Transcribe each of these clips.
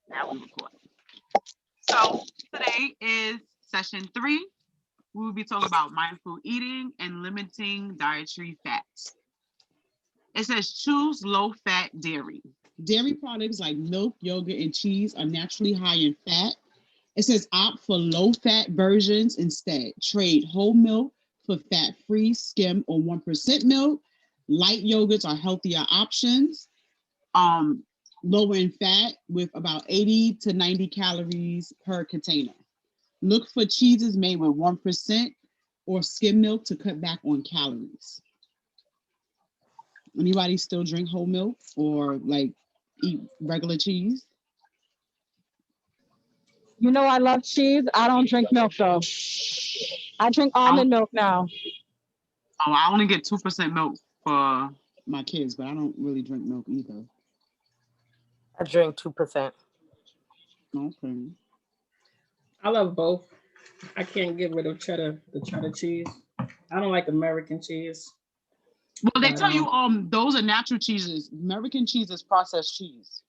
That one recorded. So today is session 3. We will be talking about mindful eating and limiting dietary fats. It says choose low-fat dairy. Dairy products like milk, yogurt, and cheese are naturally high in fat. It says opt for low-fat versions instead. Trade whole milk for fat-free, skim, or 1% milk. Light yogurts are healthier options. Lower in fat with about 80 to 90 calories per container. Look for cheeses made with 1% or skim milk to cut back on calories. Anybody still drink whole milk or like eat regular cheese? You know I love cheese. I don't drink milk though. I drink I, almond milk now. I only get 2% milk for My kids, but I don't really drink milk either. I drink 2%. Okay. I love both. I can't get rid of the cheddar cheese. I don't like American cheese. well, they But tell you those are natural cheeses. American cheese is processed cheese.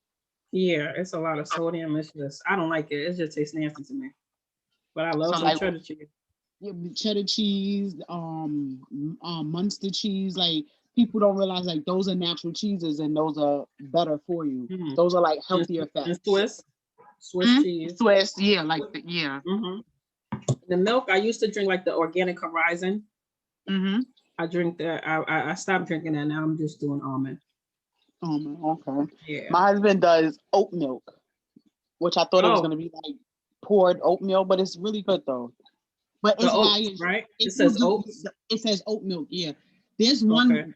yeah, it's a lot of sodium. It's just I don't like it. It just tastes nasty to me. But I love So some like cheddar cheese. Yeah, cheddar cheese, Munster cheese. Like people don't realize like those are natural cheeses and those are better for you. Mm-hmm. Those are like And, healthier and fats. Swiss cheese. Swiss, yeah, like yeah. Mm-hmm. The milk I used to drink like the organic horizon. Mm-hmm. I drink that. I stopped drinking that. Now I'm just doing almond. Okay. Yeah. My husband does oat milk, which I thought it was gonna be like poured oatmeal, but it's really good though. But The it's high oats, in right? It if says you do, oats. it says oat milk. Yeah, there's one. Okay.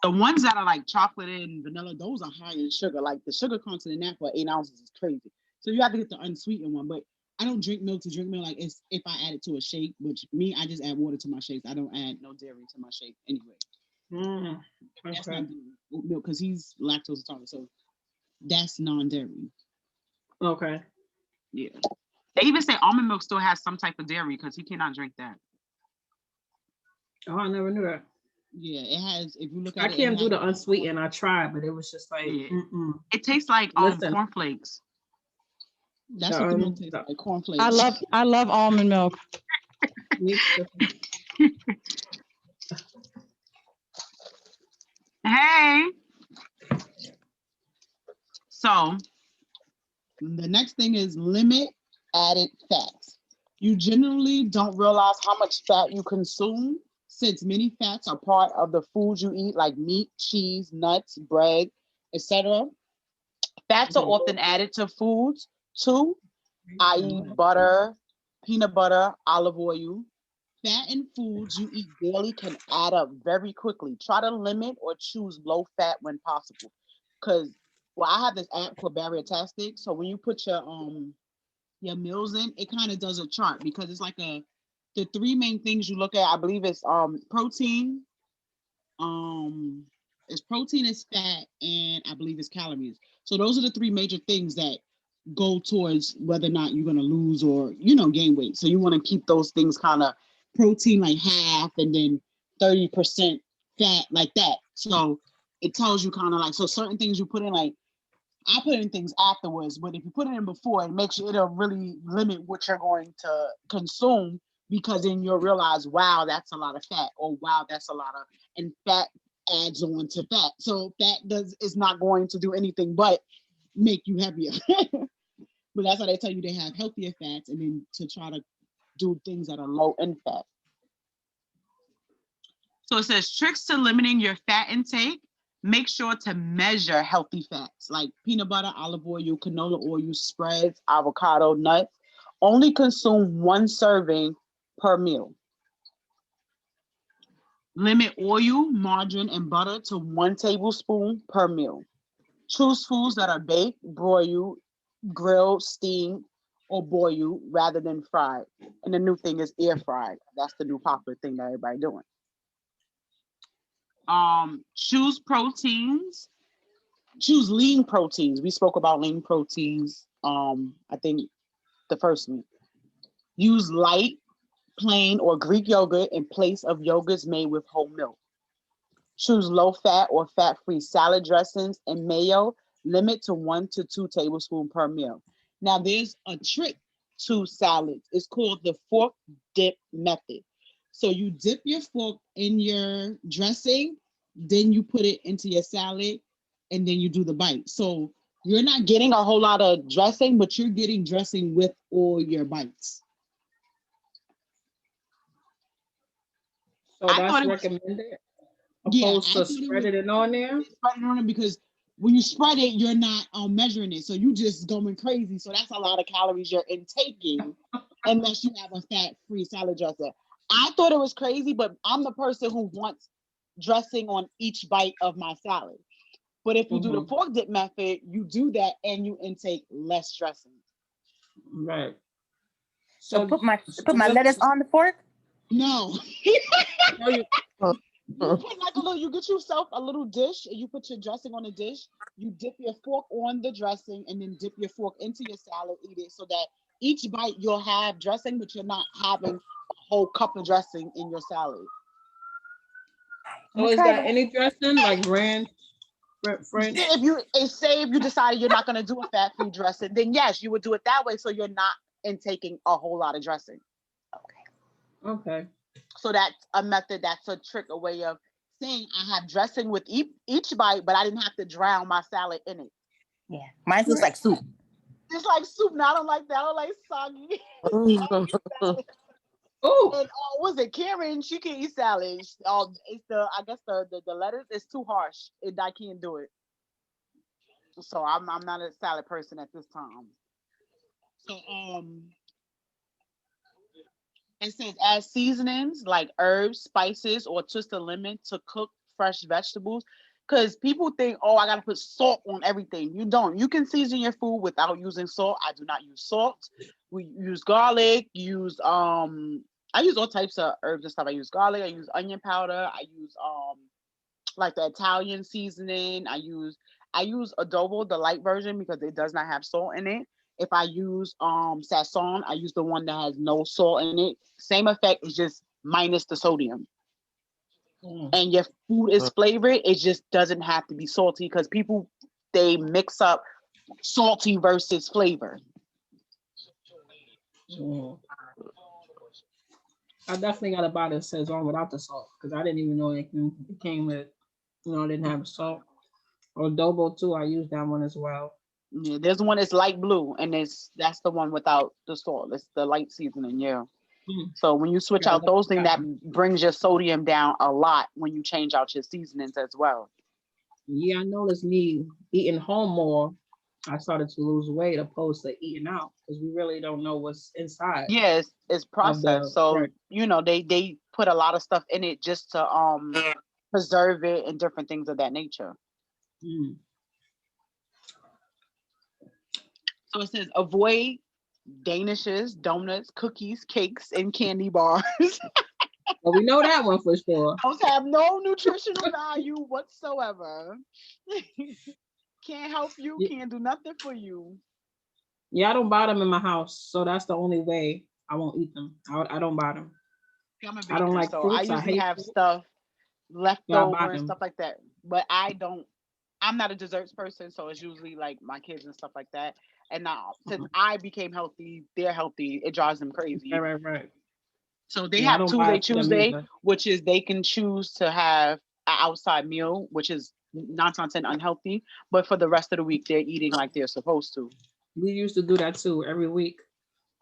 The ones that are like chocolate and Vanilla, those are high in sugar. Like the sugar content in that for 8 ounces is crazy. So you have to get the unsweetened one. But I don't drink milk to drink milk. Like it's if I add it to a shake, which me, I just add water to my shakes. I don't add no dairy to my shake anyway. Mm, That's okay. not oat milk because he's lactose intolerant. So that's non-dairy. Okay. yeah. They even say almond milk still has some type of dairy because he cannot drink that. Oh, I never knew that. Yeah, it has. If you look at I it, can't it do has. the unsweetened. I tried, but it was just like, Yeah. mm-mm. It tastes like Listen. cornflakes. That's what the milk tastes like, cornflakes. I love almond milk. Me too. Hey. So The next thing is limit added fats. You generally don't realize how much fat you consume since many fats are part of the foods you eat, like meat, cheese, nuts, bread, etc. Fats are often added to foods too, i.e., butter, peanut butter, olive oil. Fat in foods you eat daily can add up very quickly. Try to limit or choose low fat when possible. Because I have this app called Barrier-tastic. So when you put your meals in, it kind of does a chart because it's like the 3 main things you look at. I believe it's protein, it's protein, it's fat, and I believe it's calories. So those are the 3 major things that go towards whether or not you're going to lose or gain weight. So you want to keep those things kind of protein like half and then 30% fat like that. So it tells you kind of like, so certain things you put in, like I put in things afterwards, but if you put it in before, it'll really limit what you're going to consume, because then you'll realize, wow, that's a lot of fat, or wow, that's a lot of, and fat adds on to fat. So fat is not going to do anything but make you heavier. But that's why they tell you they have healthier fats and then to try to do things that are low in fat. So it says tricks to limiting your fat intake. Make sure to measure healthy fats like peanut butter, olive oil, canola oil, spreads, avocado, nuts. Only consume 1 serving per meal. Limit oil, margarine, and butter to 1 tablespoon per meal. Choose foods that are baked, broiled, grilled, steamed, or boiled rather than fried. And the new thing is air fried. That's the new popular thing that everybody doing. Choose proteins. Choose lean proteins. We spoke about lean proteins. I think the first week. Use light, plain, or Greek yogurt in place of yogurts made with whole milk. Choose low fat or fat free salad dressings and mayo. Limit to 1 to 2 tablespoons per meal. Now there's a trick to salads. It's called the fork dip method. So you dip your fork in your dressing, then you put it into your salad, and then you do the bite. So you're not getting a whole lot of dressing, but you're getting dressing with all your bites. So I that's thought it was, recommended yeah, opposed I to thought it was spreading it on there. spreading on it because when you spread it, you're not measuring it. So you just going crazy. So that's a lot of calories you're intaking unless you have a fat-free salad dressing. I thought it was crazy, but I'm the person who wants dressing on each bite of my salad. But if you do the Mhm. fork dip method, you do that and you intake less dressing. Right. So So, put my so just lettuce on the fork. No. so you, You put like a little, you get yourself a little dish and you put your dressing on a dish. You dip your fork on the dressing and then dip your fork into your salad, eat it so that each bite you'll have dressing, but you're not having a whole cup of dressing in your salad. I'm so gonna is try that that. any dressing like ranch, French? Say if you decided you're not going to do a fat-free dressing, then yes, you would do it that way so you're not intaking a whole lot of dressing. Okay. So that's a method, that's a trick, a way of saying I have dressing with each bite, but I didn't have to drown my salad in it. Yeah, mine looks like soup. It's like soup. Now I don't like that. I don't like soggy. salad. Oh, And was it Karen? She can eat salad. It's I guess the lettuce is too harsh. I can't do it. So I'm not a salad person at this time. So it says add seasonings like herbs, spices, or twist of lemon to cook fresh vegetables. Because people think, oh, I gotta put salt on everything. You don't. You can season your food without using salt. I do not use salt. We use garlic. I use all types of herbs and stuff. I use garlic. I use onion powder. I use like the Italian seasoning. I use adobo, the light version, because it does not have salt in it. If I use sazon, I use the one that has no salt in it. Same effect, it's just minus the sodium. And your food is flavored. It just doesn't have to be salty because people they mix up salty versus flavor. I definitely got to buy the Saison without the salt because I didn't even know it came with, it didn't have salt. Or adobo too, I use that one as well. Yeah, there's one that's light blue, and that's the one without the salt. It's the light seasoning, yeah. Mm. So when you switch Yeah, out those things, that one. brings your sodium down a lot when you change out your seasonings as well. Yeah, I noticed me eating home more. I started to lose weight opposed to eating out because we really don't know what's inside Yes, it's of processed. the So right. they put a lot of stuff in it just to preserve it and different things of that nature. Mm. So it says avoid danishes, donuts, cookies, cakes, and candy bars. Well, we know that one for sure. Those have no nutritional value whatsoever. Can't help you, Yeah, can't do nothing for you. yeah, I don't buy them in my house, so that's the only way I won't eat them. I don't buy them. I'm a I don't baker, like so I fruits. I usually hate have fruit, stuff left so I buy over and them. stuff like that. But I'm not a desserts person, so it's usually like my kids and stuff like that. And now since I became healthy, they're healthy. It drives them Right, crazy. right, right. So they Yeah, I have don't buy Tuesday it for them Tuesday, either. which is they can choose to have an outside meal, which is nine times 10 unhealthy. But for the rest of the week, they're eating like they're supposed to. We used to do that too every week.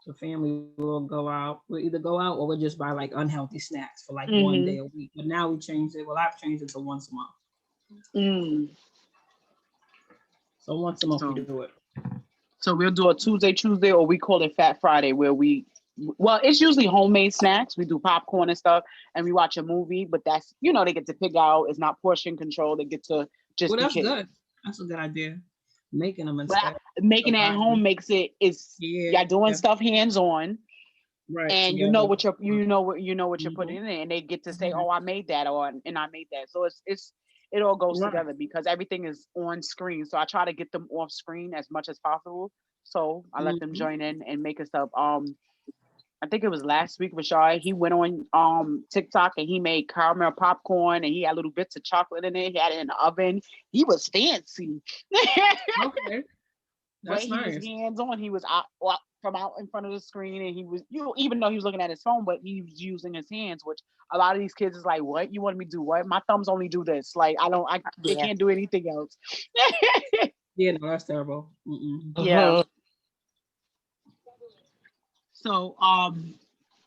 The family will go out. We'll either go out or we'll just buy like unhealthy snacks for like one Mm-hmm. day a week. But now we changed it. Well, I've changed it to once a month. Mm. So once a month we So do it. so we'll do a Tuesday, or we call it Fat Friday, where it's usually homemade snacks. We do popcorn and stuff, and we watch a movie. But that's they get to pick out. It's not portion control. They get to just Well, be that's kids. good. That's a good idea. Making them But instead making of it at buying home them. makes is Yeah, y'all doing yeah. stuff hands on, Right. and you know Together. what you're putting Mm-hmm. in it, and they get to say, Yeah. "Oh, I made that," and I made that. So it all goes Right. together because everything is on screen. So I try to get them off screen as much as possible. So I let them Mm-hmm. join in and make us up. I think it was last week, Rashad. He went on TikTok and he made caramel popcorn and he had little bits of chocolate in it. He had it in the oven. He was fancy. Okay. That's he was nice. hands on. He was from out in front of the screen, and he was, even though he was looking at his phone, but he was using his hands. Which a lot of these kids is like, what you want me to do? What, my thumbs only do this. Like they Yeah. can't do anything else. Yeah, no, that's terrible. Yeah. So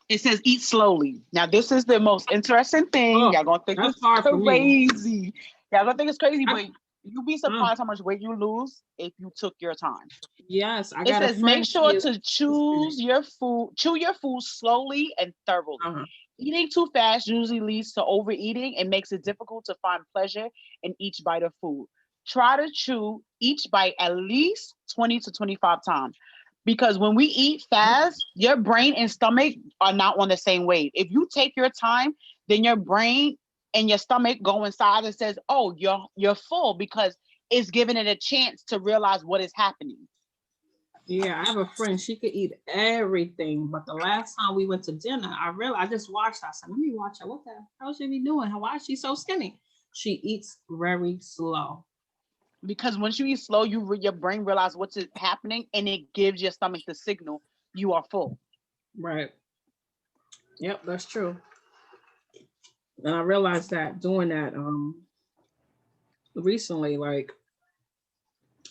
it says eat slowly. Now this is the most interesting thing. Oh, Y'all gonna think that's it's hard for me. crazy. Y'all gonna think it's crazy, I- but you'll be surprised how much weight you lose if you took your time. Yes, I It got a says make friend. sure to chew your food slowly and thoroughly. Uh-huh. Eating too fast usually leads to overeating and makes it difficult to find pleasure in each bite of food. Try to chew each bite at least 20 to 25 times. Because when we eat fast, your brain and stomach are not on the same wave. If you take your time, then your brain and your stomach go inside and says, "Oh, you're full," because it's giving it a chance to realize what is happening. Yeah, I have a friend. She could eat everything, but the last time we went to dinner, I just watched her. I said, "Let me watch her. What the hell she be doing? Why is she so skinny?" She eats very slow. Because once you eat slow, your brain realizes what's happening, and it gives your stomach the signal you are full. Right. Yep, that's true. And I realized that doing that recently, like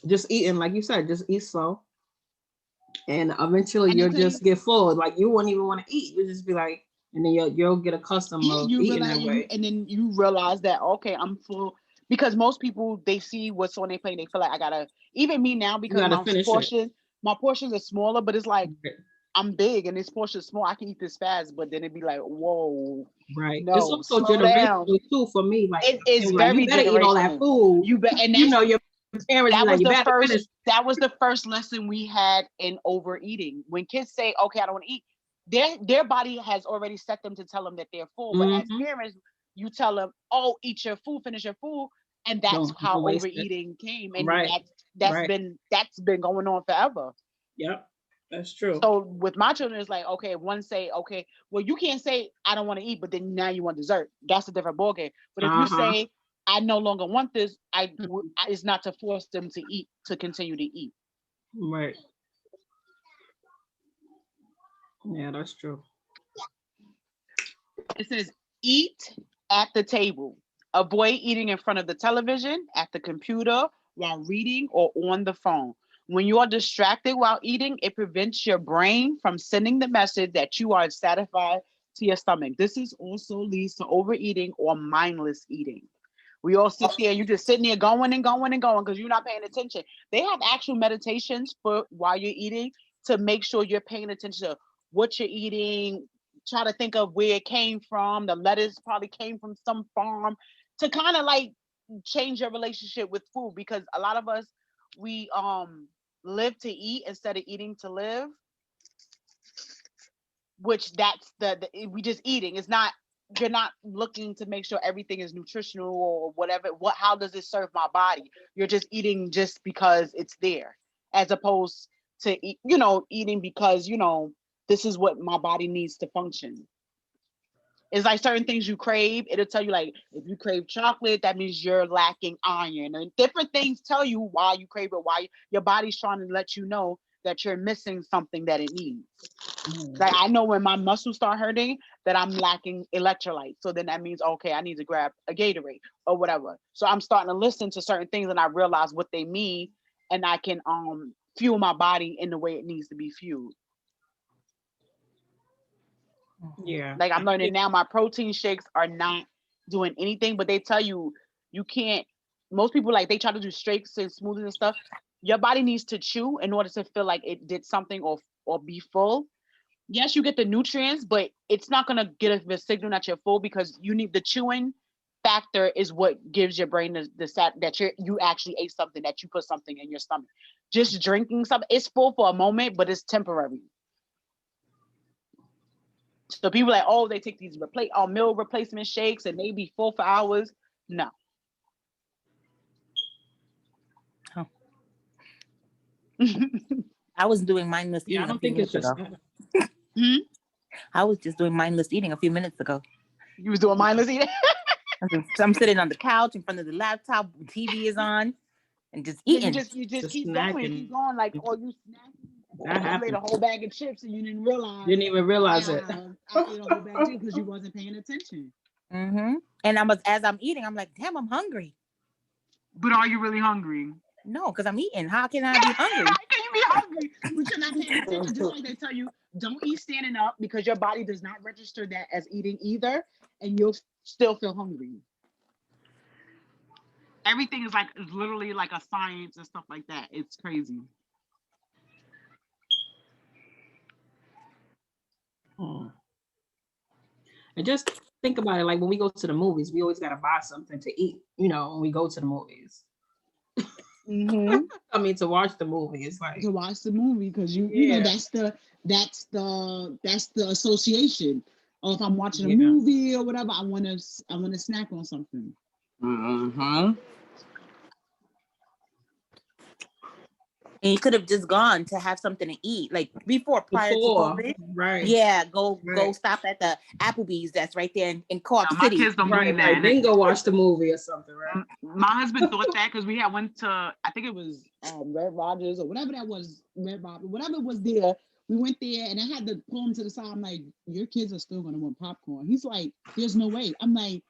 just eating, like you said, just eat slow. And eventually And you'll until just get full. Like you won't even want to eat. You'll just be like, and then you'll get accustomed of you eating realize that way. and then you realize that, okay, I'm full. Because most people, they see what's on their plate, they feel like I gotta. Even me now, You because gotta finish it. my portions are smaller, but it's like I'm big and this portion is small. I can eat this fast, but then it'd be like, whoa, Right. It's no, also slow down. generational too for me. Like It they is were like, you very better eat all that generational. food. And You know, your parents be like, you better finish. that was the first lesson we had in overeating. When kids say, okay, I don't want to eat, their body has already set them to tell them that they're full. But as parents, you tell them, oh, eat your food, finish your food. And that's Don't how waste it. overeating came. And Right. that's Right. been going on forever. Yep. That's true. So with my children, it's like, okay, one say, okay, well, you can't say I don't want to eat, but then now you want dessert. That's a different ballgame. But if you say I no longer want this, it's not to force them to eat, to continue to eat. Right. Yeah, that's true. It says eat at the table. Avoid eating in front of the television, at the computer, while reading, or on the phone. When you are distracted while eating, it prevents your brain from sending the message that you are satisfied to your stomach. This is also leads to overeating or mindless eating. We all sit there, you just sitting there going and going and going because you're not paying attention. They have actual meditations for while you're eating to make sure you're paying attention to what you're eating. Try to think of where it came from. The lettuce probably came from some farm, to kind of like change your relationship with food, because a lot of us, we live to eat instead of eating to live, which that's we just eating. It's not, you're not looking to make sure everything is nutritional or whatever. How does it serve my body? You're just eating just because it's there, as opposed to eating because this is what my body needs to function. It's like certain things you crave. It'll tell you, like, if you crave chocolate, that means you're lacking iron. And different things tell you why you crave it, why your body's trying to let you know that you're missing something that it needs. Like, I know when my muscles start hurting that I'm lacking electrolytes. So then that means, okay, I need to grab a Gatorade or whatever. So I'm starting to listen to certain things and I realize what they mean, and I can fuel my body in the way it needs to be fueled. Yeah. Like, I'm learning now, my protein shakes are not doing anything, but they tell you can't. Most people, like, they try to do shakes and smoothies and stuff. Your body needs to chew in order to feel like it did something or be full. Yes, you get the nutrients, but it's not gonna get a signal that you're full, because you need the chewing factor is what gives your brain the that you actually ate something, that you put something in your stomach. Just drinking something, it's full for a moment, but it's temporary. So people like, oh, they take these meal replacement shakes and they be full for hours. No. Oh. I was doing mindless eating. Yeah, I don't think it's just that. I was just doing mindless eating a few minutes ago. You was doing mindless eating? I'm sitting on the couch in front of the laptop, TV is on, and just Yeah, eating. you just Just keep going, snacking. keep going. Like, or you That you ate a happened. whole bag of chips and you didn't realize. Didn't even realize it. I ate a whole bag of chips because you wasn't paying attention. And as I'm eating, I'm like, damn, I'm hungry. But are you really hungry? No, because I'm eating. How can I be hungry? How can you be hungry? But you're not paying attention. Just like they tell you, don't eat standing up because your body does not register that as eating either, and you'll still feel hungry. Everything is literally like a science and stuff like that. It's crazy. And just think about it. Like when we go to the movies, we always got to buy something to eat. When we go to the movies. Mm-hmm. I mean, to watch the movie, it's like To watch the movie because you know that's the association. Or if I'm watching a movie or whatever, I want to snack on something. And you could have just gone to have something to eat, like prior to COVID. Right. Yeah, go stop at the Applebee's that's right there in Co-op my City. kids don't believe that. Then go watch the movie or something, right? My husband thought that because we had went to, I think it was Red Rogers or whatever that was, Red Robin, whatever was there. We went there and I had to pull him to the side. I'm like, your kids are still gonna want popcorn. He's like, there's no way. I'm like,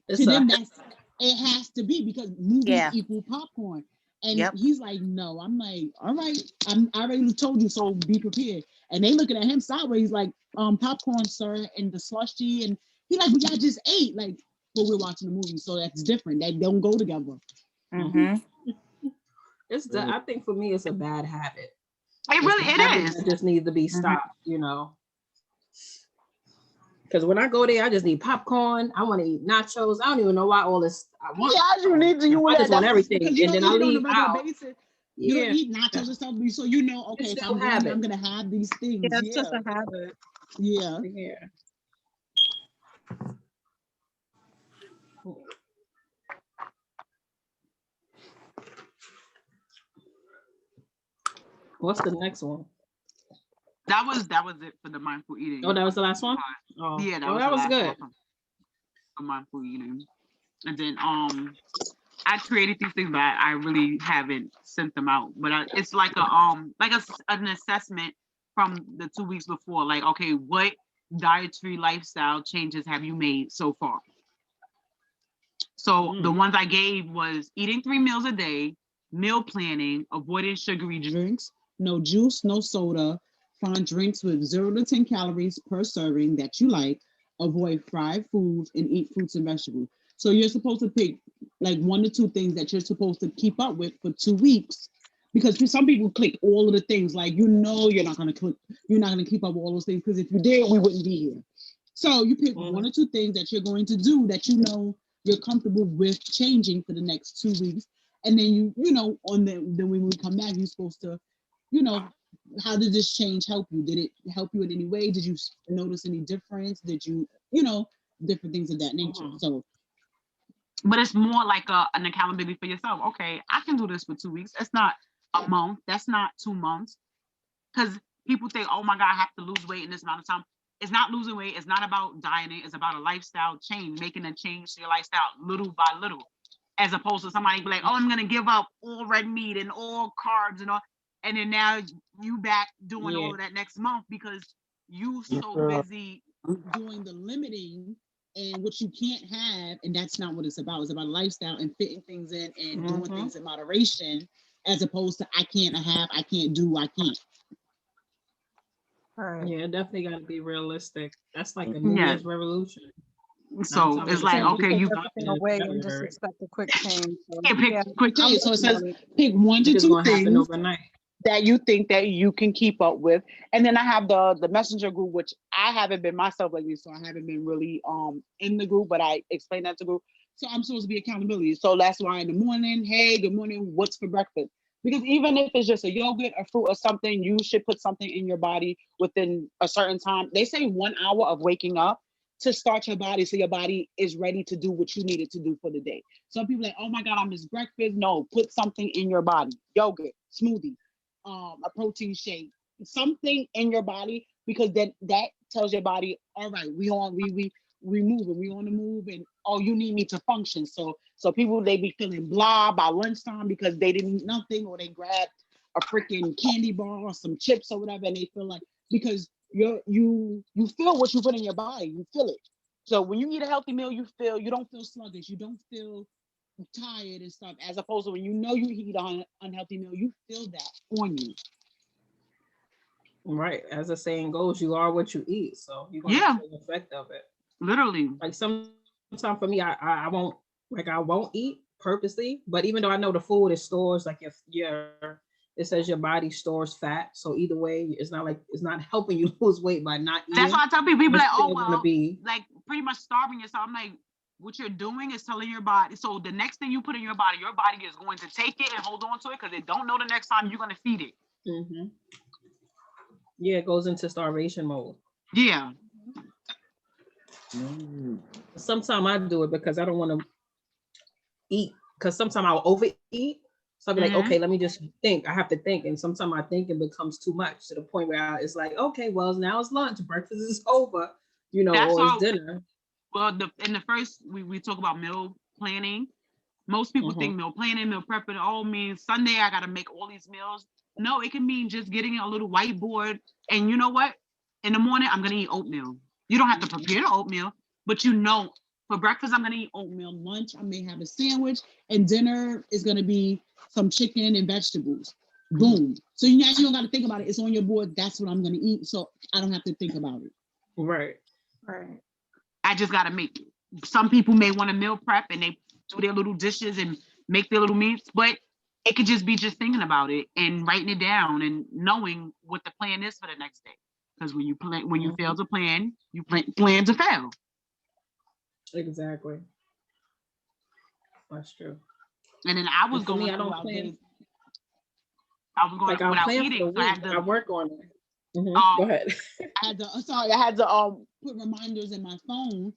to them it has to be because movies equal popcorn. And he's like, no. I'm like, all right. I already told you, so be prepared. And they looking at him sideways like, popcorn, sir, and the slushy. And he's like, well, y'all just ate. Like, but we're watching the movie, so that's different. They don't go together. I think for me, it's a bad habit. It is. It just needs to be stopped, Because when I go there, I just need popcorn. I want to eat nachos. I don't even know why all this. I want. Yeah, you need to. I just want everything, and then I leave out. You don't eat nachos and stuff, so you know. Okay, if I'm going, I'm gonna have these things. Yeah, it's just a habit. Yeah. What's the next one? That was it for the mindful eating. Oh, that was the last one? Oh. Yeah, that was good. For mindful eating. And then I created these things, but I really haven't sent them out. But it's like an assessment from the 2 weeks before. Like, okay, what dietary lifestyle changes have you made so far? So the ones I gave was eating 3 meals a day, meal planning, avoiding sugary drinks, no juice, no soda, find drinks with 0 to 10 calories per serving that you like, avoid fried foods, and eat fruits and vegetables. So you're supposed to pick like 1 to 2 things that you're supposed to keep up with for 2 weeks. Because some people click all of the things, like, you're not going to keep up with all those things, because if you did, we wouldn't be here. So you pick 1 or 2 things that you're going to do that you're comfortable with changing for the next 2 weeks. And then then when we come back, you're supposed to, how did this change help you? Did it help you in any way? Did you notice any difference? Did you, different things of that nature. So, but it's more like an accountability for yourself. Okay, I can do this for 2 weeks. It's not a month. That's not 2 months. Because people think, oh my God, I have to lose weight in this amount of time. It's not losing weight. It's not about dieting. It's about a lifestyle change, making a change to your lifestyle little by little, as opposed to somebody be like, oh, I'm going to give up all red meat and all carbs and all. And then now you back doing all of that next month because you so busy doing the limiting and what you can't have. And that's not what it's about. It's about a lifestyle and fitting things in and doing things in moderation, as opposed to I can't have, I can't do, I can't. Right. Yeah, definitely got to be realistic. That's like a New Year's revolution. So it's like, okay, you away and just expect a quick change. So, quick change. So it says pick 1 to 2 things overnight that you think that you can keep up with. And then I have the messenger group, which I haven't been myself lately, so I haven't been really in the group, but I explained that to group. So I'm supposed to be accountability. So that's why in the morning, hey, good morning, what's for breakfast? Because even if it's just a yogurt, a fruit, or something, you should put something in your body within a certain time. They say 1 hour of waking up to start your body, so your body is ready to do what you need it to do for the day. Some people are like, oh my God, I missed breakfast. No, put something in your body. Yogurt, smoothie, a protein shake, something in your body, because that tells your body, all right, we moving, we on the move, and oh, you need me to function. So people, they be feeling blah by lunchtime because they didn't eat nothing, or they grabbed a freaking candy bar or some chips or whatever, and they feel like, because you feel what you put in your body, you feel it. So when you eat a healthy meal, you don't feel sluggish, you don't feel tired and stuff, as opposed to when you know you eat an unhealthy meal, you feel that on you. Right. As the saying goes, you are what you eat. So you're gonna feel the effect of it. Literally. Like sometimes for me, I won't eat purposely, but even though I know the food is stores, like if it says your body stores fat. So either way, it's not helping you lose weight by not eating. That's why I tell people like, oh, well, be like pretty much starving yourself. I'm like, what you're doing is telling your body. So the next thing you put in your body is going to take it and hold on to it, because they don't know the next time you're going to feed it. Mm-hmm. Yeah, it goes into starvation mode. Yeah. Sometimes I do it because I don't want to eat, because sometimes I'll overeat. So I'll be like, okay, let me just think. I have to think. And sometimes my thinking becomes too much, to the point where it's like, okay, well, now it's lunch, breakfast is over, or it's dinner. Well, in the first, we talk about meal planning. Most people think meal planning, meal prepping, all means Sunday I got to make all these meals. No, it can mean just getting a little whiteboard. And you know what? In the morning, I'm going to eat oatmeal. You don't have to prepare the oatmeal, but for breakfast, I'm going to eat oatmeal. Lunch, I may have a sandwich. And dinner is going to be some chicken and vegetables. Boom. So now you don't got to think about it. It's on your board. That's what I'm going to eat. So I don't have to think about it. Right. I just got to make it. Some people may want to meal prep and they do their little dishes and make their little meats, but it could just be just thinking about it and writing it down and knowing what the plan is for the next day. Because when you fail to plan, you plan to fail. Exactly. That's true. And then I was going. I don't plan. I was going without eating. So I work on it. Go ahead. I had to put reminders in my phone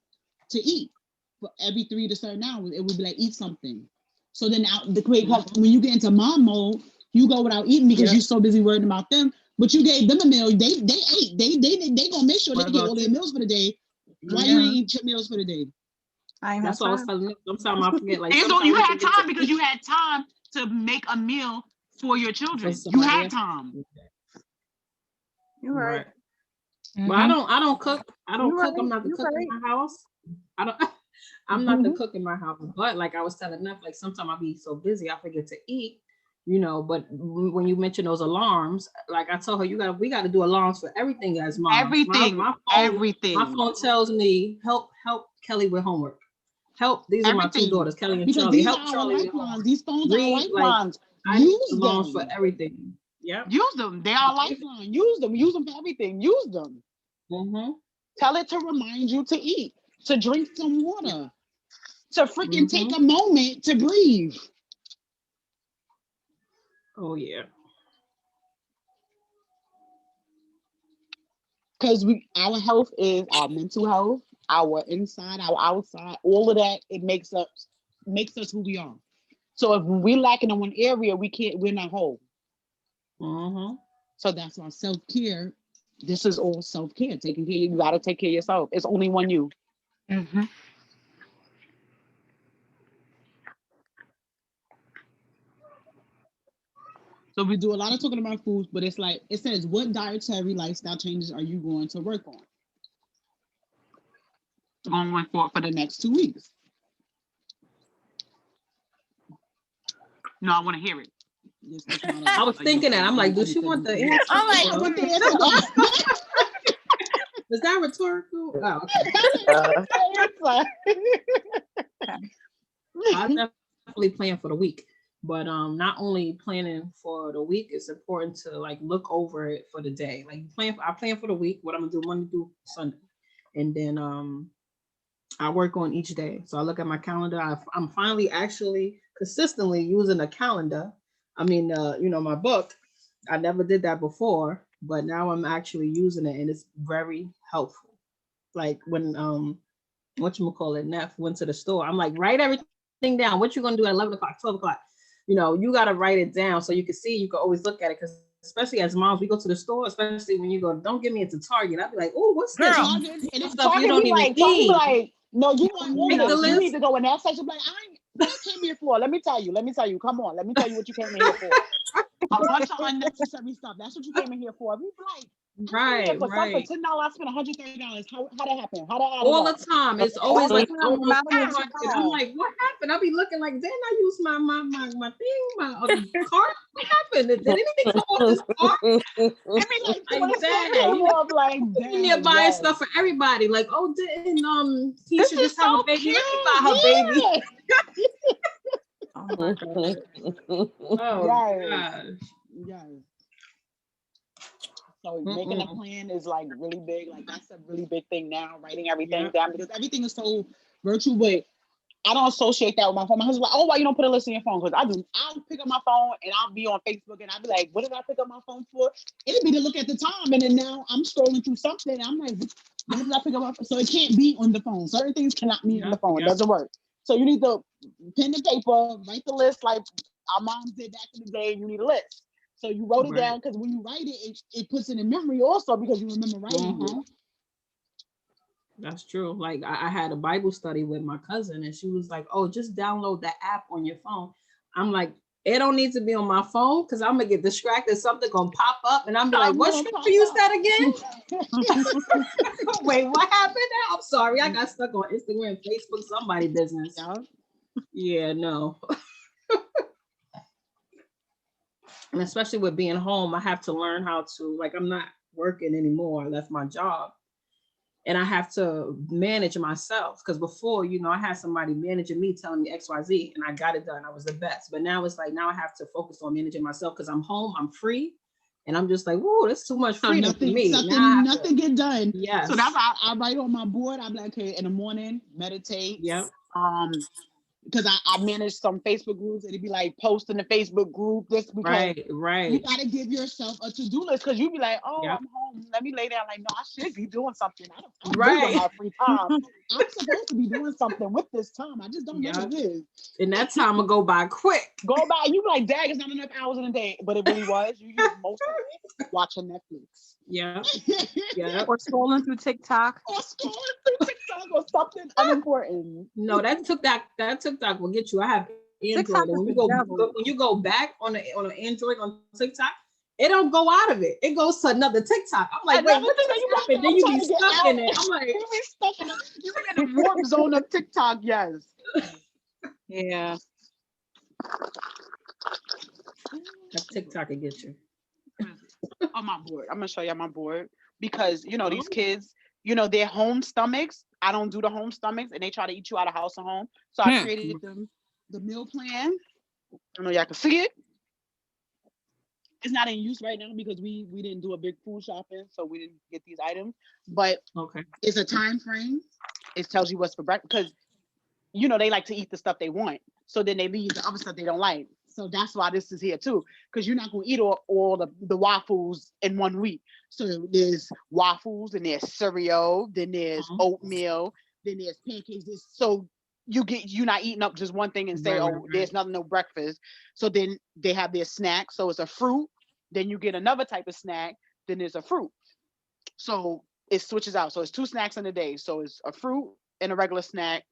to eat for every 3 to certain hours. It would be like, eat something. So then when you get into mom mode, you go without eating because you're so busy worrying about them. But you gave them a meal. They ate. They gonna make sure they get all their meals for the day. Why you didn't eat your meals for the day? That's what I was telling you. Sometimes I forget. Like, you had time because you had time to make a meal for your children. You had time. You're right. But I don't cook. I don't cook. I'm not the cook in my house. I'm not the cook in my house. But like I was telling Neff, like sometimes I'll be so busy I forget to eat. But when you mention those alarms, like I told her, we got to do alarms for everything as mom. Everything. My phone tells me help Kelly with homework. Help. These are my two daughters, Kelly and Charlie. Help Charlie. These phones are lifelines. Use alarms for everything. Yeah. Use them. They are lifeline. Use them. Use them for everything. Use them. Tell it to remind you to eat, to drink some water, to freaking take a moment to breathe. Oh yeah. Because our health is our mental health, our inside, our outside, all of that. It makes us who we are. So if we're lacking in one area, we're not whole. So that's why self-care. This is all self-care. Taking care. You gotta take care of yourself. It's only one you. So we do a lot of talking about foods, but it's like it says, what dietary lifestyle changes are you going to work on? I'm going to work for the next 2 weeks. No, I want to hear it. I was thinking that. I'm like, does she want the answer? I'm like, I want the answer. Is that rhetorical? Oh, okay. I definitely plan for the week. But not only planning for the week, it's important to like look over it for the day. Like I plan for the week, what I'm gonna do Monday through Sunday, and then I work on each day. So I look at my calendar. I'm finally actually consistently using a calendar. I mean, my book. I never did that before, but now I'm actually using it, and it's very helpful. Like when Neff went to the store, I'm like, write everything down. What you gonna do at 11 o'clock, 12 o'clock? You got to write it down so you can see. You can always look at it because especially as moms, we go to the store, especially when you go, don't get me into Target. I'd be like, oh, what's this? Girl. Target, and it's Stuff you Target don't be even like, Target be eat. like, no, you want more Make than the this. You list. need to go in that section. Like, what I came here for? Let me tell you. Come on. Let me tell you what you came in here for. A bunch of unnecessary stuff. That's what you came in here for. We be like, I'm here Right, for something. right. $10, I spent $130. How that happen? How that add All up? the time. It's All always the like, time, oh, no matter what card. you And I'm have. like, what happened? I'll be looking like, didn't I use my thing, my card? What happened? Did anything come off this card? I mean, like, Like, dang. dang. Like, When you're dang, buying yes. stuff for everybody, like, oh, didn't This Keisha is just have so a baby? cute. Let me buy her baby. Yeah. Oh my god. Oh Yes. gosh. Yes. So making a plan is like really big. Like that's a really big thing now. Writing everything Yep. down because everything is so virtual. But I don't associate that with my phone. My husband's like, oh, why you don't put a list in your phone? Because I do. I'll pick up my phone and I'll be on Facebook and I'll be like, what did I pick up my phone for? It'll be to look at the time. And then now I'm scrolling through something. And I'm like, what did I pick up my phone? So it can't be on the phone. Certain things cannot be on the phone. It doesn't work. So you need to pen and paper, write the list like our moms did back in the day. You need a list. So you wrote it down because when you write it, it puts it in memory also because you remember writing it. That's true. Like I had a Bible study with my cousin and she was like, oh, just download the app on your phone. I'm like, it don't need to be on my phone because I'm gonna get distracted. Something gonna pop up and I'm be like, what scripture you said again? Wait, what happened now? I'm sorry. I got stuck on Instagram, Facebook, somebody business. Yeah, no. And especially with being home, I have to learn how to, like, I'm not working anymore. I left my job and I have to manage myself. Because before, you know, I had somebody managing me, telling me XYZ, and I got it done. I was the best. But now it's like, now I have to focus on managing myself because I'm home, I'm free. And I'm just like, whoa, that's too much freedom for me. Nothing get done. Yes. So that's why I write on my board. I'm like, okay, in the morning, meditate. Yep. Because I manage some Facebook groups, it'd be like post in the Facebook group. This because right. You gotta give yourself a to-do list because you be like, oh, I'm home. Let me lay down. Like, no, I should be doing something. I really don't have free time. I'm supposed to be doing something with this time. I just don't know what it is. And that time will go by quick. Go by. You be like, dang, it's not enough hours in a day, but it really was. You use most of it watching Netflix. Yeah. Or scrolling through TikTok. Or scrolling through TikTok or something unimportant. No, that TikTok will get you. I have Android. And when you go back on an Android on TikTok, it don't go out of it. It goes to another TikTok. I'm like, wait, what just happened? Then you be stuck in it. I'm like, you be stuck in it. You be in the warp zone of TikTok. Yes. Yeah. That TikTok will get you. On my board. I'm gonna show you my board because you know these kids, you know, their home stomachs. I don't do the home stomachs, and they try to eat you out of house and home. So I created the meal plan. I know y'all can see it. It's not in use right now because we didn't do a big food shopping, so we didn't get these items. But it's a time frame. It tells you what's for breakfast because you know they like to eat the stuff they want. So then they leave the other stuff they don't like. So that's why this is here too, because you're not gonna eat all the waffles in 1 week. So there's waffles, and there's cereal, then there's oatmeal, then there's pancakes. So you're not eating up just one thing and say, there's nothing, no breakfast. So then they have their snack. So it's a fruit. Then you get another type of snack. Then there's a fruit. So it switches out. So it's 2 snacks in a day. So it's a fruit and a regular snack.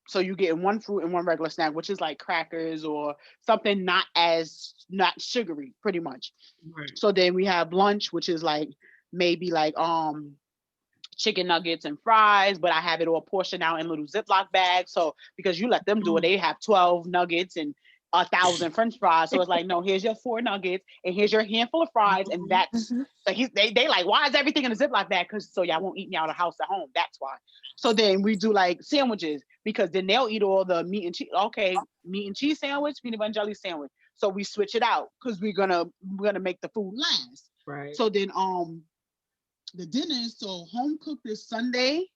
So you get 1 fruit and 1 regular snack, which is like crackers or something not sugary, pretty much. Right. So then we have lunch, which is like maybe like chicken nuggets and fries, but I have it all portioned out in little Ziploc bags. So because you let them do it, they have 12 nuggets and 1,000 French fries. So it's like, no, here's your 4 nuggets and here's your handful of fries, and that's like they like, why is everything in a Ziploc bag? Because so y'all won't eat me out of house at home. That's why. So then we do like sandwiches because then they'll eat all the meat and cheese. Okay, meat and cheese sandwich, peanut butter and jelly sandwich. So we switch it out because we're gonna make the food last. Right. So then the dinners, so home cooked is Sunday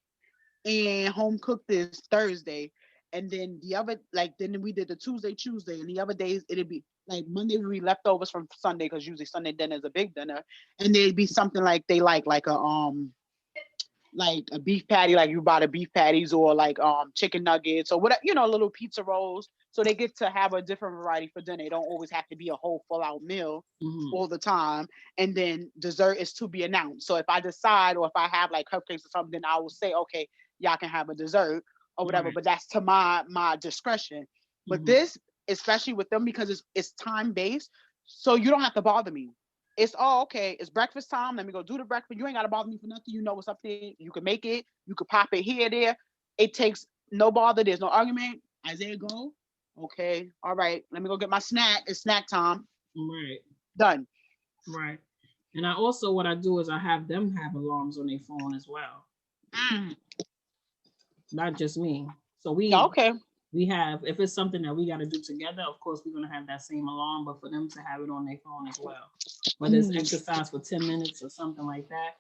and home cooked is Thursday. And then the other, like, then we did the Tuesday, and the other days it'd be like Monday would be leftovers from Sunday because usually Sunday dinner is a big dinner, and there'd be something like they like a beef patty, like you buy the beef patties, or like chicken nuggets or whatever, you know, little pizza rolls. So they get to have a different variety for dinner. It don't always have to be a whole full out meal all the time. And then dessert is to be announced. So if I decide, or if I have like cupcakes or something, then I will say, okay, y'all can have a dessert or whatever. Right. But that's to my discretion. But this, especially with them, because it's time based, so you don't have to bother me. It's okay. It's breakfast time. Let me go do the breakfast. You ain't gotta bother me for nothing. You know what's up there. You can make it. You can pop it here, there. It takes no bother. There's no argument. Isaiah, go. Okay. All right. Let me go get my snack. It's snack time. Right. Done. Right. And I also, what I do is I have them have alarms on their phone as well. Not just me. So we have, if it's something that we got to do together, of course, we're going to have that same alarm, but for them to have it on their phone as well. Whether it's exercise for 10 minutes or something like that,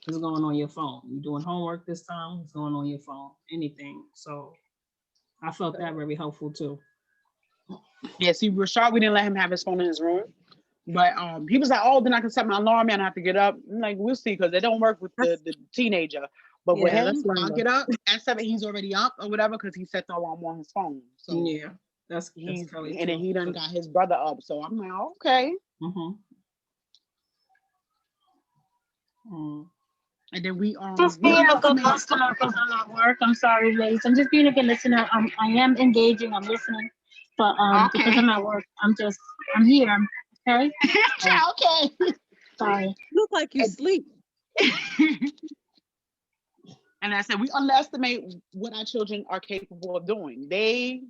it's going on your phone. You're doing homework this time, it's going on your phone, anything. So I felt that very helpful too. Yeah, see, Rashad, we didn't let him have his phone in his room. But he was like, oh, then I can set my alarm and I have to get up. I'm like, we'll see, because they don't work with the teenager. But with him, I'll get up at 7, he's already up or whatever, because he set the alarm on his phone. So yeah, that's and Kelly then he done got his brother up. So I'm like, okay. And then we just being a good listener because I'm at work. I'm sorry, ladies. I'm just being a good listener. I am engaging. I'm listening, but because I'm at work, I'm here. Okay. Okay. Sorry. Look like you sleep. And I said, we underestimate what our children are capable of doing. They,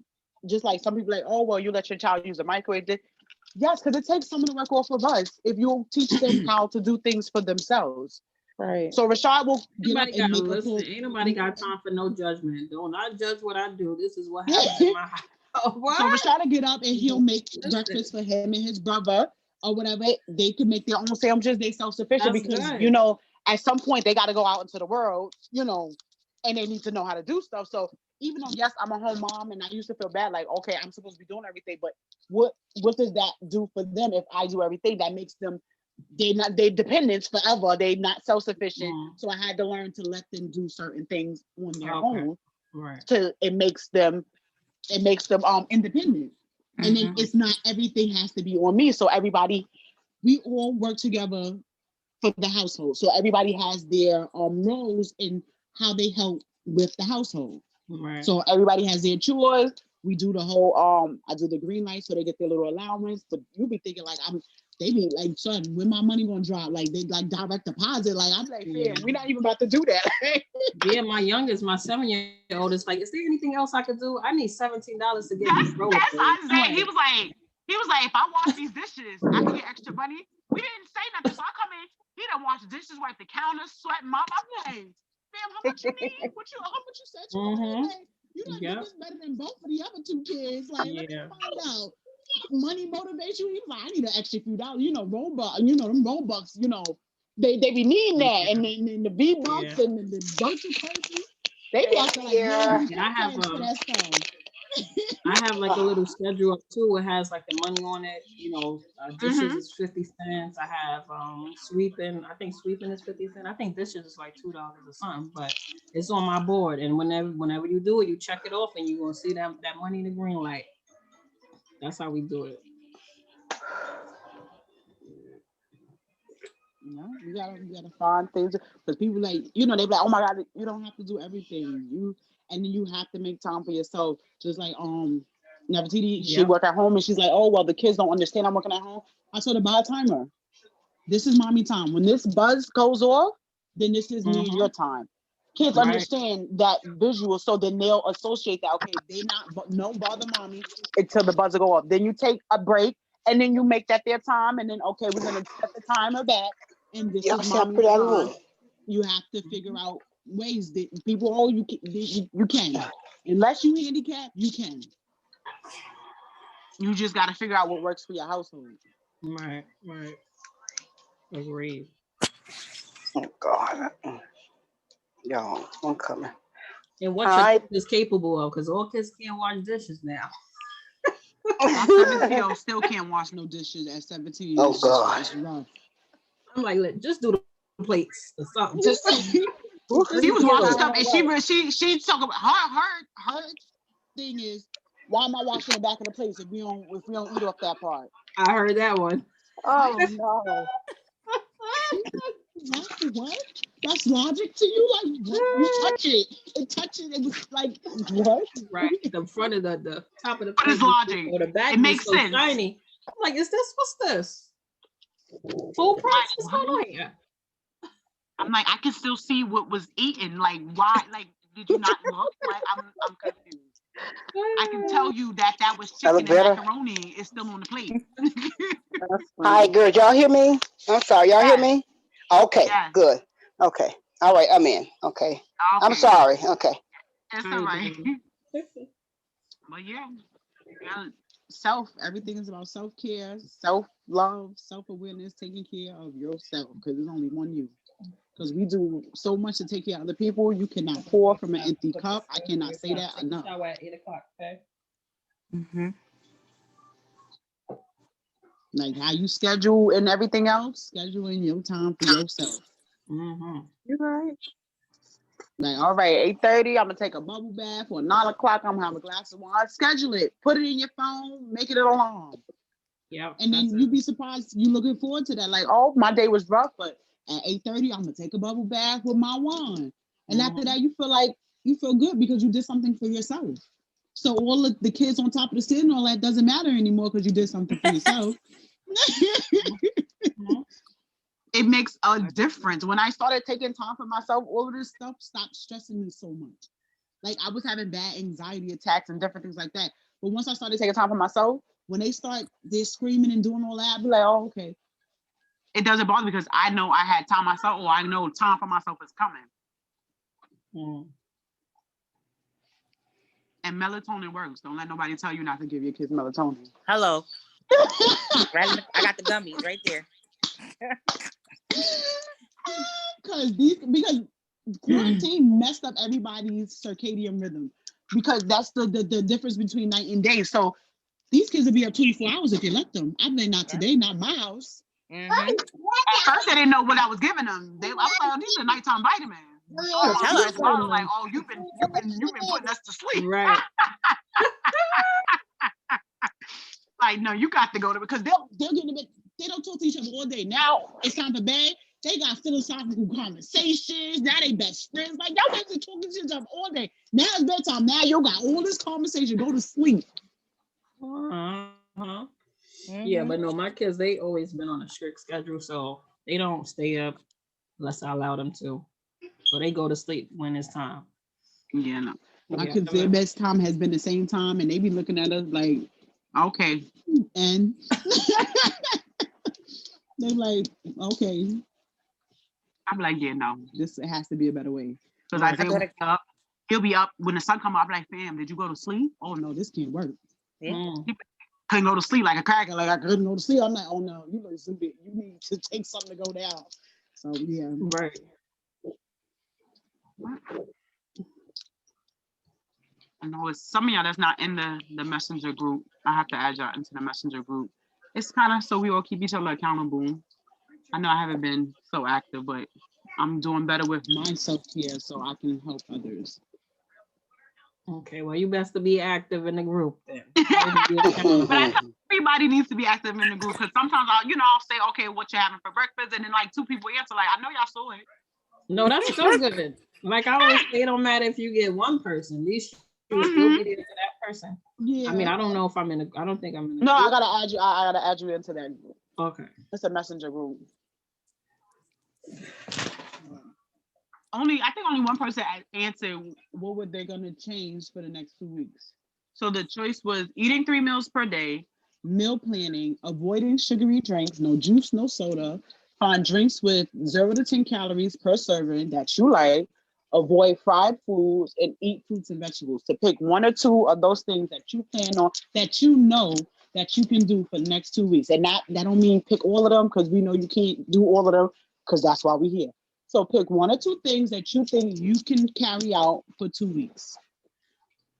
just like some people like, oh, well, you let your child use a microwave. Yes, because it takes some of the work off of us if you teach them how to do things for themselves. Right. So Rashad will Ain't nobody got time for no judgment. Don't I judge what I do. This is what happens in my house. So Rashad will get up and he'll make breakfast for him and his brother or whatever. They can make their own sandwiches. They self-sufficient because, you know, at some point they got to go out into the world, you know, and they need to know how to do stuff. So even though, yes, I'm a home mom and I used to feel bad, like, okay, I'm supposed to be doing everything, but what does that do for them if I do everything? That makes them, they dependents forever. They not self-sufficient. So I had to learn to let them do certain things on their own. Right. So it makes them independent. And then it's not everything has to be on me. So we all work together for the household. So everybody has their roles in how they help with the household. Right. So everybody has their chores. We do the whole I do the green light so they get their little allowance. But you be thinking like they be like, son, when my money gonna drop? Like they like direct deposit. Like I'm like, we're not even about to do that. Yeah, my youngest, my 7-year-old is like, is there anything else I could do? I need $17 to get this roller. That's Isaiah. He was like, if I wash these dishes, I can get extra money. We didn't say nothing. So I come in, he done wash the dishes, wipe the counters, sweat, mop. I'm like, fam, how much you need? How much you said you wanted? Like, you don't think it's better than both of the other two kids. Like, let me find out. Money motivation. He was like, I need an extra few dollars. You know, them Robux, you know, they be needing that. And then the V-Bucks and the virtual currency, they be acting like, I have like a little schedule up too. It has like the money on it. You know, dishes is 50 cents. I have sweeping. I think sweeping is 50 cents. I think dishes is like $2 or something. But it's on my board, and whenever you do it, you check it off, and you're gonna see that money in the green light. That's how we do it. You know, you gotta find things because people like, you know, they be like, oh my God, you don't have to do everything. And then you have to make time for yourself. Just like Nefertiti, she work at home and she's like, oh well, the kids don't understand I'm working at home. I told her, buy a timer. This is mommy time. When this buzz goes off, then this is me and your time. Kids understand that visual, so then they'll associate that. Okay, no bother mommy until the buzzer go off. Then you take a break, and then you make that their time, and then okay, we're gonna set the timer back, and this is mommy's time. You have to figure out ways that people, you can, unless you handicap, you can. You just got to figure out what works for your household. Right. Agreed. Oh God. Yo, I'm coming. And what your kid is capable of, because all kids can't wash dishes now. My 17-year-old still can't wash no dishes at 17. Oh God. It's rough. I'm like, just do the plates or something. She was washing stuff, and she talking about her thing is Why am I washing the back of the plates if we don't eat off that part? I heard that one. Oh no. What? That's logic to you? Like what? You touch it. It touches. It was like what? Right. The front of the top of the But it's plate logic. or the back It makes is so sense. shiny. I'm like, what's this? Full price? What's going on here? I'm like, I can still see what was eaten. Like, why? Like, did you not look? Like, I'm confused. I can tell you that was chicken and macaroni is still on the plate. All right, good. Y'all hear me? I'm sorry. Y'all hear me? Okay, Yes. good. Okay. All right, I'm in. Okay. I'm sorry. Okay. That's all right. But yeah, everything is about self-care, self-love, self-awareness, taking care of yourself, because there's only one you. Because we do so much to take care of other people. You cannot pour from an empty cup. I cannot say that enough. Shower at 8 o'clock, okay? Mm-hmm. Like how you schedule and everything else, scheduling your time for yourself. Mm-hmm. You're right. Like, all right, 8:30, I'm gonna take a bubble bath, or 9 o'clock, I'm gonna have a glass of wine. Schedule it, put it in your phone, make it an alarm. Yeah. And then you'd be surprised, you looking forward to that. Like, oh, my day was rough, but at 8:30, I'm gonna take a bubble bath with my wine. And after that, you feel good because you did something for yourself. So all of the kids on top of the stairs and all that doesn't matter anymore because you did something for yourself. It makes a difference. When I started taking time for myself, all of this stuff stopped stressing me so much. Like I was having bad anxiety attacks and different things like that. But once I started taking time for myself, when they're screaming and doing all that, I'd be like, oh, okay. It doesn't bother me because I know I had time myself, or I know time for myself is coming. And melatonin works. Don't let nobody tell you not to give your kids melatonin. Hello. I got the gummies right there. Because quarantine messed up everybody's circadian rhythm, because that's the difference between night and day. So these kids will be up 24 hours if you let them. I'm like, not today, not my house. Mm-hmm. At first, they didn't know what I was giving them. I was like, oh, these are nighttime vitamins. Like, oh, you've been putting us to sleep. Right. Like, no, you got to go to, because they'll get in bed. They don't talk to each other all day. Now it's time for bed. They got philosophical conversations. Now they best friends. Like, y'all guys are talking to each other all day. Now it's bedtime. Now you got all this conversation. Go to sleep. Uh-huh. Yeah, but no, my kids, they always been on a strict schedule, so they don't stay up unless I allow them to. So they go to sleep when it's time. Yeah, no. My kids, their best time has been the same time, and they be looking at us like, okay. And they're like, okay. I'm like, yeah, no. This has to be a better way. Because he'll be up when the sun come up. I'm like, fam, did you go to sleep? Oh no, this can't work. Yeah. Couldn't go to sleep like a cracker. Like I couldn't go to sleep. I'm like, oh no, you look stupid. You need to take something to go down. So yeah. Right. I know it's some of y'all that's not in the messenger group. I have to add y'all into the messenger group. It's kind of so we all keep each other accountable. I know I haven't been so active, but I'm doing better with my self-care so I can help others. Okay, well, you best to be active in the group then. But I know everybody needs to be active in the group, because sometimes I'll say, okay, what you having for breakfast? And then like 2 people answer, like, I know y'all saw it. No, that's still good. Like I always say, it don't matter if you get one person. At least you will still be there for that person. Yeah. I mean, I don't know if I'm in I don't think I'm in No, group. I gotta add you into that group. Okay. It's a messenger group. I think only one person answered what were they gonna change for the next 2 weeks. So the choice was eating 3 meals per day, meal planning, avoiding sugary drinks, no juice, no soda, find drinks with 0 to 10 calories per serving that you like, avoid fried foods, and eat fruits and vegetables. To pick 1 or 2 of those things that you plan on, that you know that you can do for the next 2 weeks. And that don't mean pick all of them, because we know you can't do all of them, because that's why we're here. So pick 1 or 2 things that you think you can carry out for 2 weeks.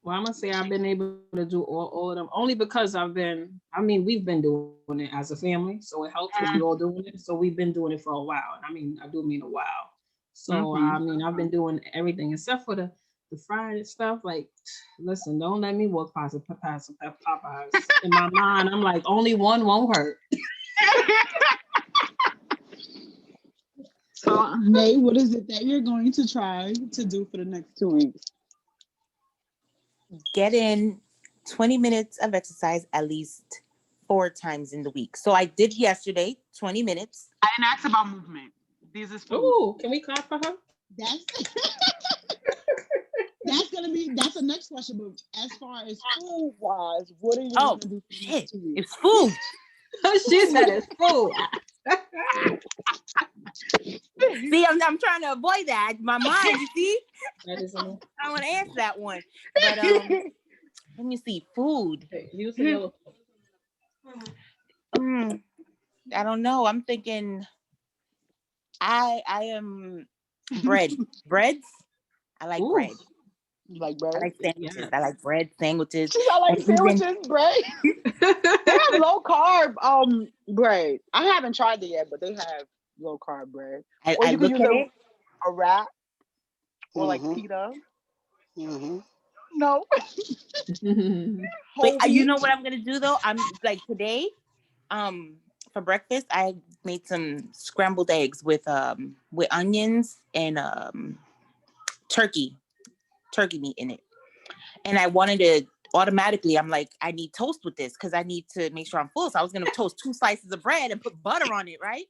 Well, I'm gonna say I've been able to do all of them only because we've been doing it as a family, so it helps if we're all doing it. So we've been doing it for a while. I do mean a while. So I've been doing everything except for the the fried stuff. Like, listen, don't let me walk past Popeyes. In my mind, I'm like, only one won't hurt. So, Nay, what is it that you're going to try to do for the next 2 weeks? Get in 20 minutes of exercise at least 4 times in the week. So I did yesterday, 20 minutes. I didn't ask about movement. These is food. Ooh, can we clap for her? That's that's the next question. But as far as food wise, what are you going to do for the next 2 weeks? It's food. She said it's food. See, I'm trying to avoid that. My mind, you see? That is a... I want to answer that one. But let me see. Food. Use the yellow. I don't know. I'm thinking I am bread. Breads? I like bread. You like bread? I like sandwiches. Yeah. I like bread, sandwiches. I like sandwiches, bread. They have low carb bread. I haven't tried it yet, but they have low carb bread. Or I you can look use at it. a wrap or like pita. Mm-hmm. No. But you know what I'm gonna do though? I'm like today, for breakfast, I made some scrambled eggs with onions and turkey meat in it. And I wanted to automatically, I'm like, I need toast with this because I need to make sure I'm full. So I was gonna toast 2 slices of bread and put butter on it, right?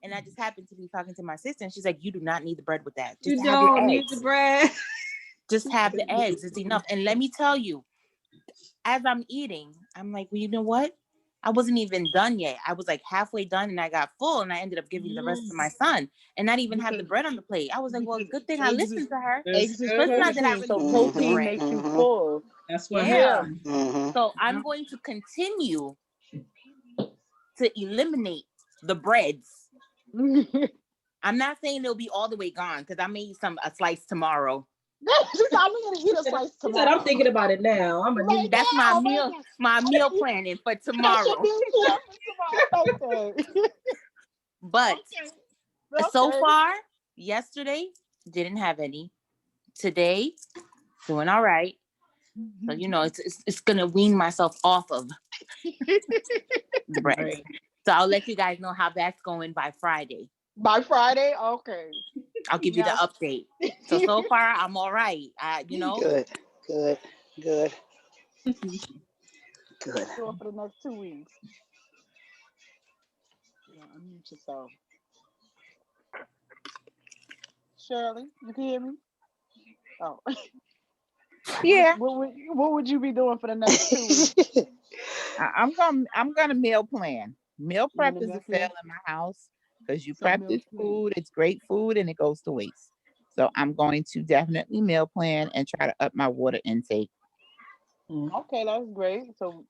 And I just happened to be talking to my sister, and she's like, "You do not need the bread with that. Just You have your don't need eggs. the bread. Just have the eggs. It's enough." And let me tell you, as I'm eating, I'm like, well, you know what? I wasn't even done yet. I was like halfway done and I got full, and I ended up giving the rest to my son and not even have the bread on the plate. I was like, well, good thing I listened to her. Eggs is So it's not that I so really need the protein bread. makes you full. That's what Yeah. happened. So I'm going to continue to eliminate the breads. I'm not saying they'll be all the way gone because I may eat a slice tomorrow. I'm gonna eat a slice She tomorrow. said, I'm thinking about it now. I'm gonna That's my meal planning for tomorrow. But so far, yesterday didn't have any. Today, doing all right. So it's gonna wean myself off of the bread. Right. So I'll let you guys know how that's going by Friday. By Friday, okay. I'll give you the update. So far, I'm all right. Good. Good. So for the next 2 weeks. Unmute yourself. Shirley, you can hear me? Oh. Yeah. What would you be doing for the next 2 weeks? I'm gonna meal plan. Meal prep is a fail in my house because you prep this food. It's great food and it goes to waste. So I'm going to definitely meal plan and try to up my water intake. Okay, that's great. So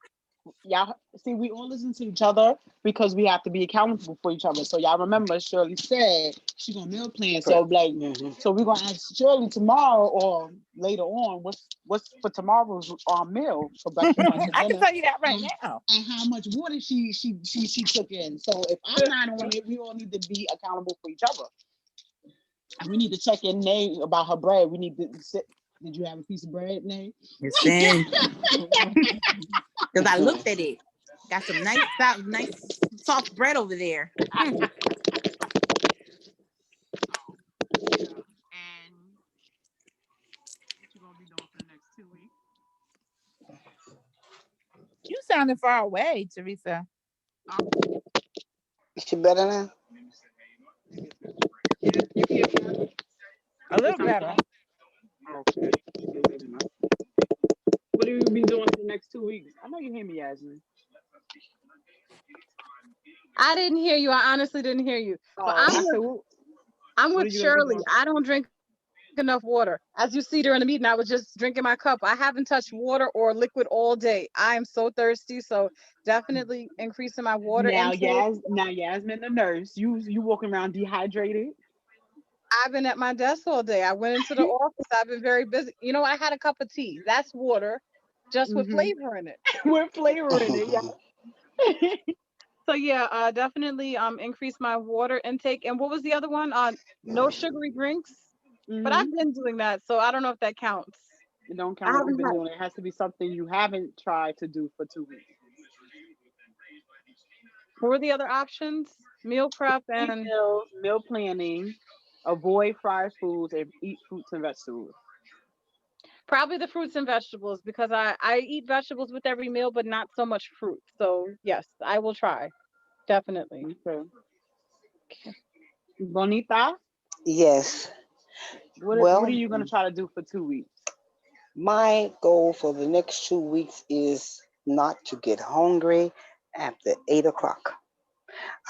y'all see, we all listen to each other because we have to be accountable for each other. So y'all remember Shirley said she's gonna meal plan. So so we're gonna ask Shirley tomorrow or later on what's for tomorrow's meal for breakfast, lunch, and dinner. I can tell you that right now. And how much water she took in. So if I'm not on it, we all need to be accountable for each other. And we need to check in Nay about her bread. We need to sit. Did you have a piece of bread, Nay? Because I looked at it. Got some nice soft bread over there. And what you gonna be doing for the next 2 weeks? You sounded far away, Teresa. Is she better now? A little better. Okay. What have you been doing for the next 2 weeks? I know you hear me, Yasmin. I didn't hear you. I honestly didn't hear you. But I'm with Shirley. I don't drink enough water. As you see during the meeting, I was just drinking my cup. I haven't touched water or liquid all day. I am so thirsty. So definitely increasing my water intake. Now Yasmin, the nurse, you walking around dehydrated. I've been at my desk all day. I went into the office. I've been very busy. I had a cup of tea. That's water, just with flavor in it. With flavor in it, yeah. So yeah, definitely increase my water intake. And what was the other one? No sugary drinks. But I've been doing that, so I don't know if that counts. It don't I count if you've haven't been had. doing it. It has to be something you haven't tried to do for 2 weeks. What were the other options? Meal prep Eat and meals, meal planning, avoid fried foods, and eat fruits and vegetables. probably the fruits and vegetables because I eat vegetables with every meal, but not so much fruit. So yes, I will try definitely. Okay. Bonita, Yes. what are Well, you gonna try to do for 2 weeks? my goal for the next 2 weeks is not to get hungry after 8 o'clock.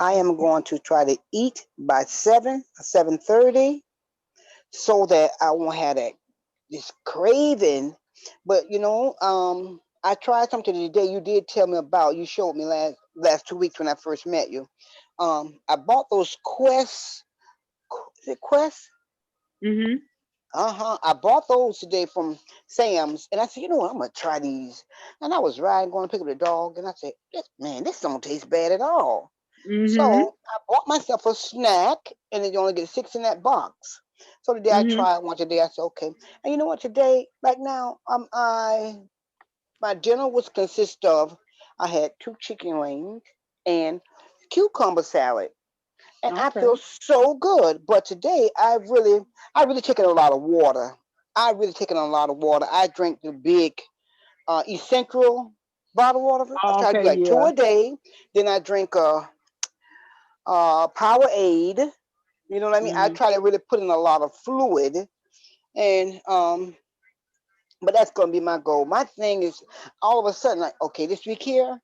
I am going to try to eat by 7:30, so that I won't have that this craving. But I tried something today. You did tell me about. You showed me last 2 weeks when I first met you. I bought those Quest. Is it Quest? Mm-hmm. I bought those today from Sam's, and I said, you know what? I'm gonna try these. And I was riding, going to pick up the dog, and I said, man, this don't taste bad at all. Mm-hmm. So I bought myself a snack, and then you only get six in that box. So today I Mm-hmm. tried one today. I said, okay. And you know what? Today, right now, I my dinner was consist of I had two chicken wings and cucumber salad, and I Okay. feel so good. But today, I really taken a lot of water. I really taken a lot of water. I drank the big essential bottle water. I try to do Okay. like two Yeah. a day. Then I drink Powerade. You know what I mean? I Mm-hmm. try to really put in a lot of fluid, and but that's gonna be my goal. My thing is all of a sudden like, okay, this week here,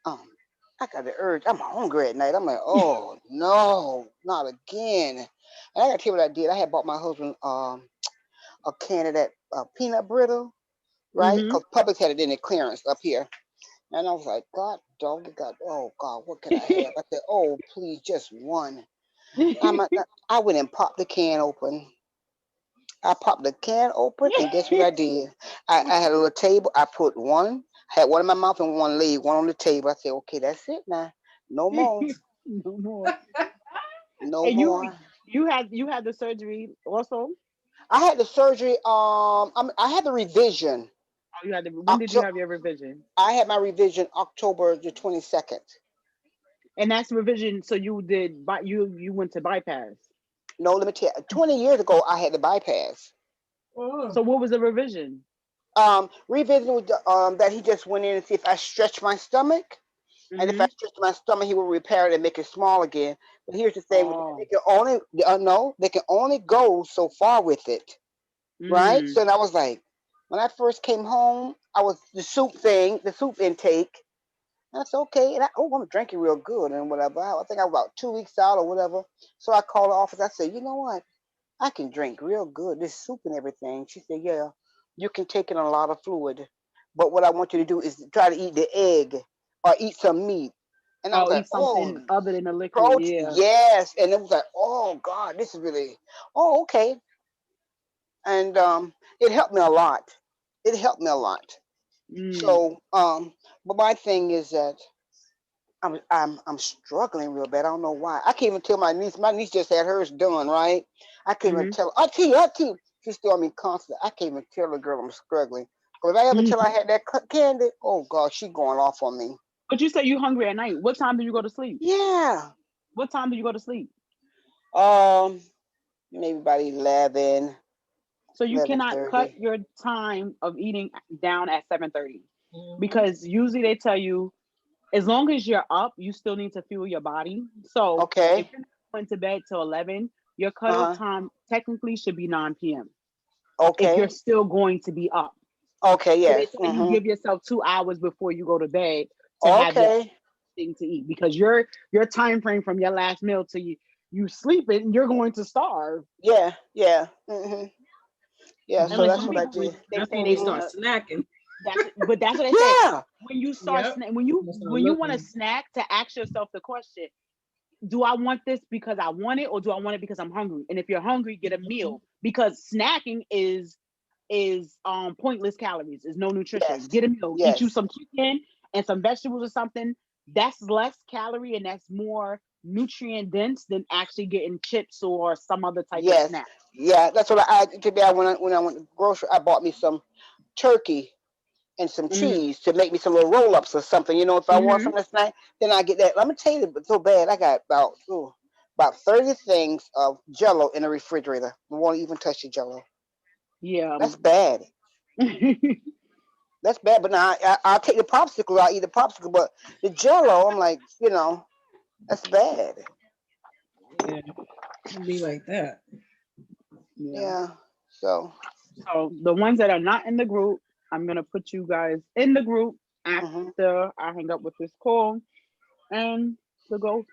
um, I got the urge. I'm hungry at night. I'm like, oh no, not again. And I gotta tell you what I did. I had bought my husband a can of that peanut brittle, right? Mm-hmm. Because Publix had it in the clearance up here. And I was like, God, dog, God, oh God, what could I have? I said, oh, please, just one. I'm, a- I went and popped the can open. I popped the can open, and guess what I did? I had a little table. I put one, had one in my mouth and one leg, one on the table. I said, okay, that's it now. No more. No more. No And you more. you had the surgery also. I had the surgery. I had the revision. Oh, you had the. When did you October. have your revision? I had my revision October the 22nd. And that's revision. So you did. You went to bypass. No, let me tell you. 20 years ago, I had the bypass. So what was the revision? Revision was that he just went in and see if I stretched my stomach. And if I Mm-hmm. stretch my stomach, he will repair it and make it small again. But here's the thing: they Oh. can only no, they can only go so far with it, right? Mm. So and I was like, when I first came home, I was the soup intake. That's okay. And I'm drinking real good and whatever. I think I was about 2 weeks out or whatever. So I called the office. I said, you know what? I can drink real good, this soup and everything. She said, yeah, you can take in a lot of fluid. But what I want you to do is try to eat the egg or eat some meat. And I was Oh, like, eat oh, something other than the liquid. protein, Yeah. yes. And it was like, oh God, this is really, oh, okay. And it helped me a lot. It helped me a lot. Mm. So, but my thing is that I'm struggling real bad. I don't know why. I can't even tell my niece. My niece just had hers done, right? I can't even Mm-hmm. tell. Auntie. She's still on me constantly. I can't even tell the girl I'm struggling. Because if I ever tell her I had that candy, oh God, she going off on me. But you say you hungry at night. What time do you go to sleep? Yeah. What time do you go to sleep? Um, maybe about 11, So you cannot cut 11:30. your time of eating down at 7:30 Mhm. because usually they tell you as long as you're up, you still need to fuel your body. So if Okay. you're not going to bed till 11, your cutoff Uh-huh. time technically should be 9 p.m. if you're Okay. still going to be up. Okay, So they yes. tell you Mm-hmm. give yourself 2 hours before you go to bed to have your Okay. thing to eat because your time frame from your last meal to you sleeping, you're going to starve. Yeah, yeah. Mm-hmm. Yeah, And so like Mhm. that's some what I people, did. they That's say when we they Mm-hmm. start want to. snacking. That's what they say. Yeah. When you start Yep. We'll start when you want to looking. snack, to ask yourself the question: do I want this because I want it, or do I want it because I'm hungry? And if you're hungry, get a Mhm. meal because snacking is pointless calories. Is no nutrition. Yes. Get a meal. Eat you Yes. some chicken and some vegetables or something. That's less calorie and that's more nutrient dense than actually getting chips or some other type of Yes. snack. Yeah, that's what I today. When I went to the grocery, I bought me some turkey and some cheese to make me some little roll ups or something. You know, if I want Mm-hmm. something snack, then I get that. Let me tell you, it's so bad. I got about 30 things of Jello in the refrigerator. I won't even touch the Jello. Yeah. That's bad. That's bad. But now I'll take the popsicle. I'll eat the popsicle. But the Jello, I'm like, that's bad. Yeah, it'd be like that. Yeah. Yeah. So. So the ones that are not in the group, I'm gonna put you guys in the group after I hang up with this call, and the goal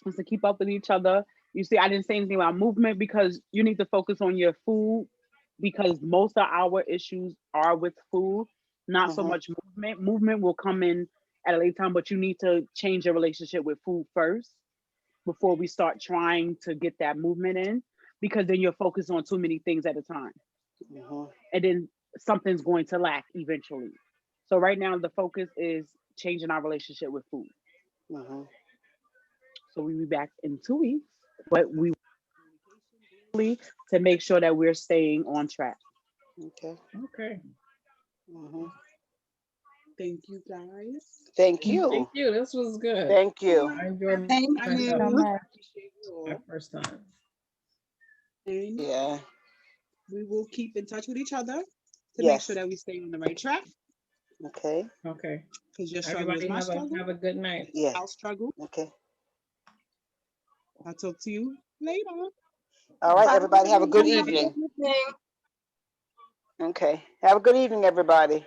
is to keep up with each other. You see, I didn't say anything about movement because you need to focus on your food because most of our issues are with food, not so much movement. Movement will come in at a later time, but you need to change your relationship with food first before we start trying to get that movement in because then you're focused on too many things at a time. And then something's going to lack eventually. So right now the focus is changing our relationship with food. So we'll be back in 2 weeks, but we will to make sure that we're staying on track. Okay. Okay. Thank you guys. Thank you. Thank you. This was good. Thank you. I enjoyed Thank Thank you you. so much. my first time. And Yeah. we will keep in touch with each other to make Yes. sure that we stay on the right track. Okay. Okay. Because your struggle is Everybody my have struggle. a good night. Yeah. I'll struggle. Okay. I'll talk to you later. All right, everybody. Have a good Good night. evening. Okay. Have a good evening, everybody.